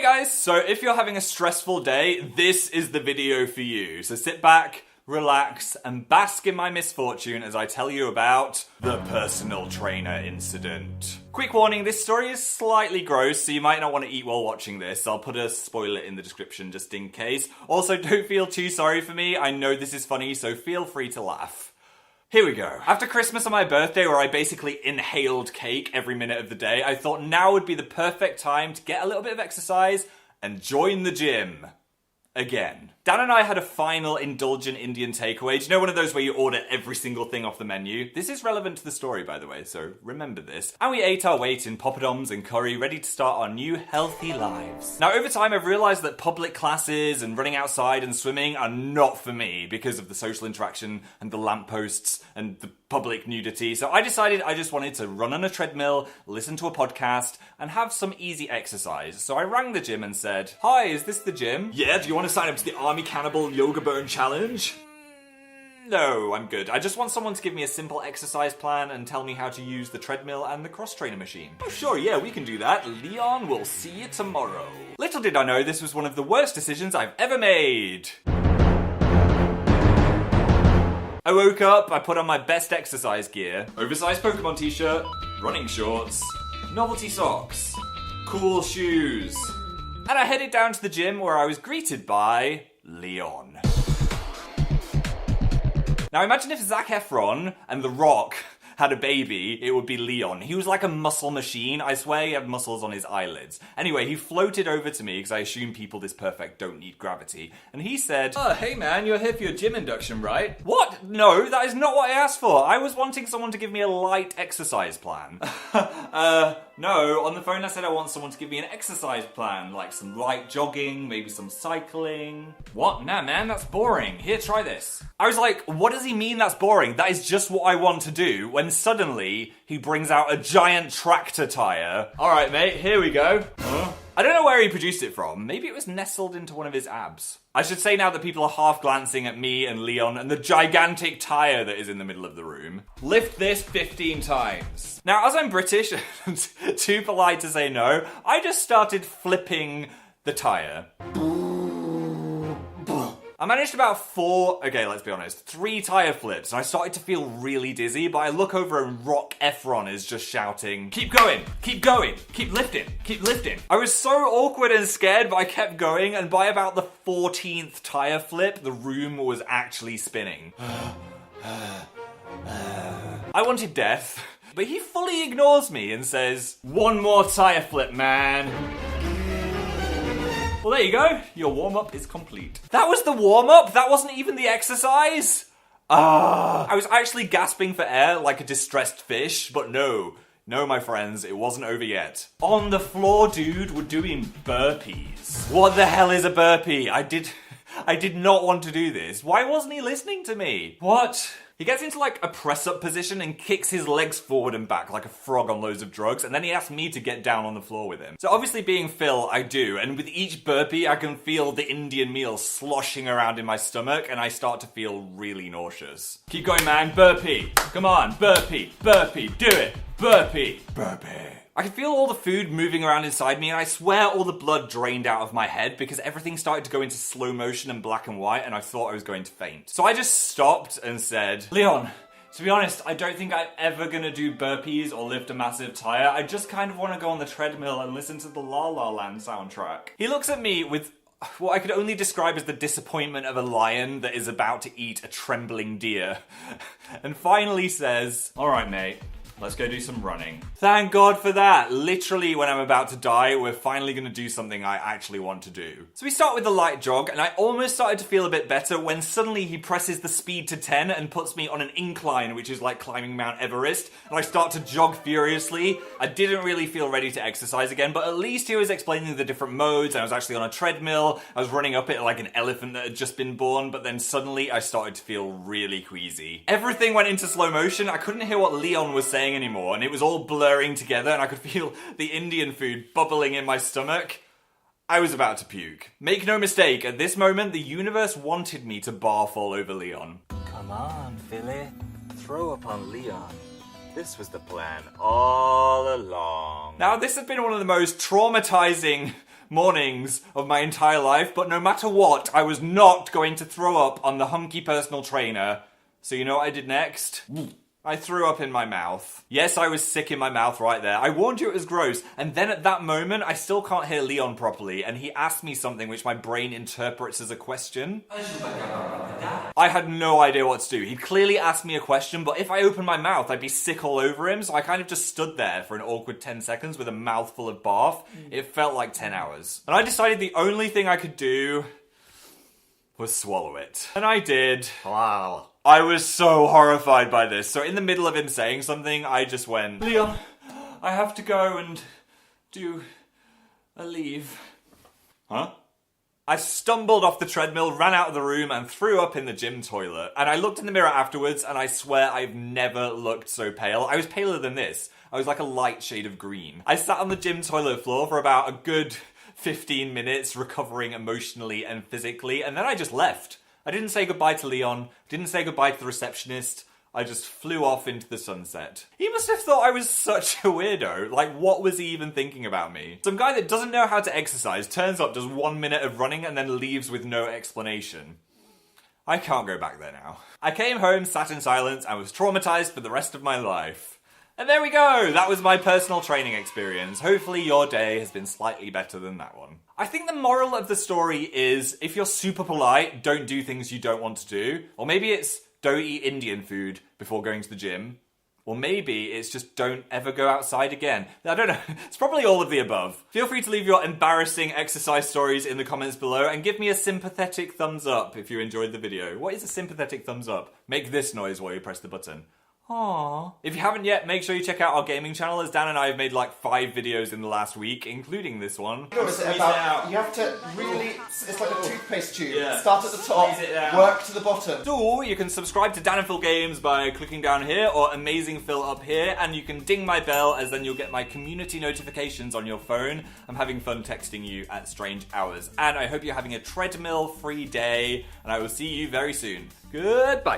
guys, so if you're having a stressful day, this is the video for you. So sit back, relax, and bask in my misfortune as I tell you about the personal trainer incident. Quick warning, this story is slightly gross, so you might not want to eat while watching this. I'll put a spoiler in the description just in case. Also, don't feel too sorry for me. I know this is funny, so feel free to laugh. Here we go. After Christmas on my birthday, where I basically inhaled cake every minute of the day, I thought now would be the perfect time to get a little bit of exercise and join the gym. Again. Dan and I had a final indulgent Indian takeaway. Do you know one of those where you order every single thing off the menu? This is relevant to the story, by the way, so remember this. And we ate our weight in poppadoms and curry, ready to start our new healthy lives. Now, over time, I've realised that public classes and running outside and swimming are not for me because of the social interaction and the lampposts and the public nudity. So I decided I just wanted to run on a treadmill, listen to a podcast, and have some easy exercise. So I rang the gym and said, "Hi, is this the gym?" "Yeah, do you want to sign up to the Army Cannibal Yoga Burn Challenge?" "No, I'm good. I just want someone to give me a simple exercise plan and tell me how to use the treadmill and the cross-trainer machine." "Oh sure, yeah, we can do that. Leon, we'll see you tomorrow." Little did I know this was one of the worst decisions I've ever made. I woke up, I put on my best exercise gear, oversized Pokemon t-shirt, running shorts, novelty socks, cool shoes, and I headed down to the gym where I was greeted by Leon. Now imagine if Zac Efron and The Rock had a baby, it would be Leon. He was like a muscle machine. I swear he had muscles on his eyelids. Anyway, he floated over to me, because I assume people this perfect don't need gravity. And he said, "Oh, hey man, you're here for your gym induction, right?" "What? No, that is not what I asked for. I was wanting someone to give me a light exercise plan." No, on the phone I said I want someone to give me an exercise plan, like some light jogging, maybe some cycling. "What? Nah man, that's boring. Here, try this." I was like, what does he mean that's boring? That is just what I want to do, when suddenly he brings out a giant tractor tire. "Alright mate, here we go." Huh? I don't know where he produced it from. Maybe it was nestled into one of his abs. I should say now that people are half glancing at me and Leon and the gigantic tire that is in the middle of the room. "Lift this 15 times. Now, as I'm British and too polite to say no, I just started flipping the tire. I managed about 3 tire flips, and I started to feel really dizzy, but I look over and Rock Efron is just shouting, keep going, keep lifting, keep lifting." I was so awkward and scared, but I kept going, and by about the 14th tire flip, the room was actually spinning. I wanted death, but he fully ignores me and says, "One more tire flip, man." Well, there you go. Your warm-up is complete. That was the warm-up? That wasn't even the exercise? I was actually gasping for air like a distressed fish, but no, my friends, it wasn't over yet. On the floor, dude, we're doing burpees. What the hell is a burpee? I did not want to do this. Why wasn't he listening to me? What? He gets into like a press-up position and kicks his legs forward and back like a frog on loads of drugs, and then he asks me to get down on the floor with him. So obviously being Phil, I do, and with each burpee I can feel the Indian meal sloshing around in my stomach, and I start to feel really nauseous. "Keep going, man, burpee. Come on, burpee, do it, burpee, burpee." I could feel all the food moving around inside me, and I swear all the blood drained out of my head because everything started to go into slow motion and black and white, and I thought I was going to faint. So I just stopped and said, "Leon, to be honest, I don't think I'm ever gonna do burpees or lift a massive tire. I just kind of want to go on the treadmill and listen to the La La Land soundtrack." He looks at me with what I could only describe as the disappointment of a lion that is about to eat a trembling deer, and finally says, "Alright mate, let's go do some running." Thank God for that. Literally, when I'm about to die, we're finally going to do something I actually want to do. So we start with a light jog, and I almost started to feel a bit better when suddenly he presses the speed to 10 and puts me on an incline, which is like climbing Mount Everest, and I start to jog furiously. I didn't really feel ready to exercise again, but at least he was explaining the different modes, and I was actually on a treadmill. I was running up it like an elephant that had just been born, but then suddenly I started to feel really queasy. Everything went into slow motion. I couldn't hear what Leon was saying anymore, and it was all blurring together, and I could feel the Indian food bubbling in my stomach. I was about to puke. Make no mistake, at this moment, the universe wanted me to barf all over Leon. Come on, Philly. Throw upon Leon. This was the plan all along. Now, this has been one of the most traumatizing mornings of my entire life, but no matter what, I was not going to throw up on the hunky personal trainer. So you know what I did next? I threw up in my mouth. Yes, I was sick in my mouth right there. I warned you it was gross. And then at that moment, I still can't hear Leon properly, and he asked me something which my brain interprets as a question. I had no idea what to do. He clearly asked me a question, but if I opened my mouth, I'd be sick all over him, so I kind of just stood there for an awkward 10 seconds with a mouthful of barf. It felt like 10 hours. And I decided the only thing I could do was swallow it. And I did. Wow. I was so horrified by this. So in the middle of him saying something, I just went, Leon, I have to go and do a leave. Huh? I stumbled off the treadmill, ran out of the room, and threw up in the gym toilet. And I looked in the mirror afterwards, and I swear I've never looked so pale. I was paler than this. I was like a light shade of green. I sat on the gym toilet floor for about a good 15 minutes, recovering emotionally and physically, and then I just left. I didn't say goodbye to Leon, didn't say goodbye to the receptionist. I just flew off into the sunset. He must have thought I was such a weirdo. Like, what was he even thinking about me? Some guy that doesn't know how to exercise turns up, does 1 minute of running, and then leaves with no explanation. I can't go back there now. I came home, sat in silence, and was traumatized for the rest of my life. And there we go! That was my personal training experience. Hopefully your day has been slightly better than that one. I think the moral of the story is, if you're super polite, don't do things you don't want to do. Or maybe it's, don't eat Indian food before going to the gym. Or maybe it's just don't ever go outside again. I don't know. It's probably all of the above. Feel free to leave your embarrassing exercise stories in the comments below and give me a sympathetic thumbs up if you enjoyed the video. What is a sympathetic thumbs up? Make this noise while you press the button. Aww. If you haven't yet, make sure you check out our gaming channel, as Dan and I have made like 5 videos in the last week, including this one. You have to really, it's like a toothpaste tube. Yeah. Start at the top, work to the bottom. So, you can subscribe to Dan and Phil Games by clicking down here, or Amazing Phil up here, and you can ding my bell, as then you'll get my community notifications on your phone. I'm having fun texting you at strange hours. And I hope you're having a treadmill-free day, and I will see you very soon. Goodbye.